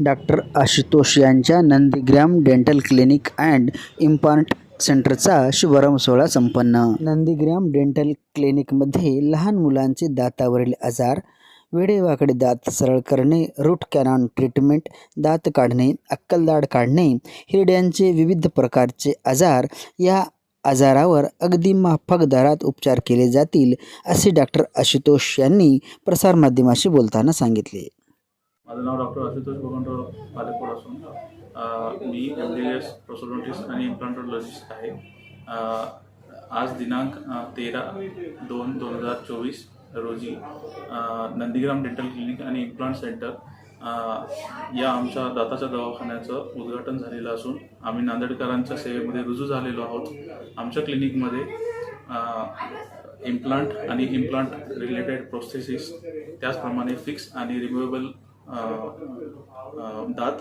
Doctor Ashutosh यांच्या Nandigram dental clinic and implant सेंटरचा शुभारंभ सोहळा संपन्न। नंदीग्राम डेंटल क्लिनिकमध्ये लहान मुलांचे दातावरील आजार, वेडेवाकडे दात सरळ करणे, रूट कॅनॉल ट्रीटमेंट, दात काढणे, अक्कलदाढ काढणे, हिरड्यांचे विविध प्रकारचे आजार, या आजारावर अगदी माफक दरात उपचार केले जातील, असे डॉक्टर आशुतोष यांनी प्रसारमाध्यमांशी बोलताना सांगितले। माझं नाव डॉक्टर आशुतोष बबनराव पालेकोड असून मी MBBS प्रोसोडोंटिस्ट आणि इम्प्लांटोलॉजिस्ट आहे। आज दिनांक 13/2/2024 रोजी नंदीग्राम डेंटल क्लिनिक आणि इम्प्लांट सेंटर या आमच्या दाताच्या दवाखान्याचं उद्घाटन झालेलं असून आम्ही नांदेडकरांच्या सेवेमध्ये रुजू झालेलो आहोत। आमच्या क्लिनिकमध्ये इम्प्लांट आणि इम्प्लांट रिलेटेड प्रोसेसेस, त्याचप्रमाणे फिक्स आणि रिमुवेबल दात,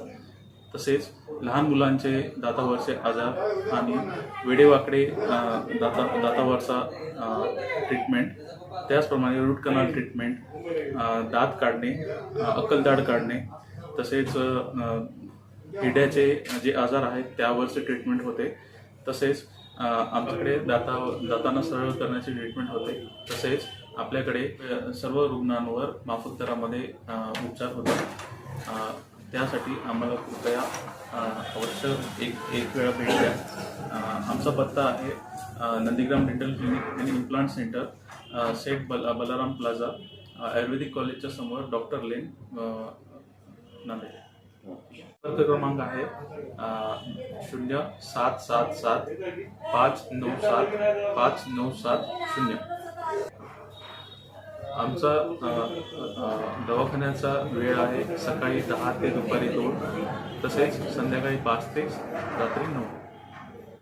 तसेच लहान मुलांचे दातावरचे आजार आणि वेडेवाकडे दातावरचा ट्रीटमेंट, त्याचप्रमाणे रूट कॅनॉल ट्रीटमेंट, दात काढणे, अक्कलदाढ काढणे, तसेच हिरड्याचे जे आजार आहेत त्यावरचे ट्रीटमेंट होते। तसेच आमच्याकडे दातांना सरळ करण्याची ट्रीटमेंट होते। तसेच आपल्याकडे सर्व रुग्णांवर माफक दरामध्ये उपचार होतात। त्यासाठी आम्हाला कृपया अवश्य एक वेळा भेट द्या। आमचा पत्ता आहे नंदीग्राम डेंटल क्लिनिक आणि इम्प्लांट सेंटर, सेट बलाराम प्लाझा, आयुर्वेदिक कॉलेजच्या समोर, डॉक्टर लेन, नांदेड। संपर्क क्रमांक आहे 0777 597 5970। आमचा दवाखान्याचा वेळ आहे सकाळी 10 ते दुपारी 2, तसेच संध्याकाळी 5 ते रात्री 9।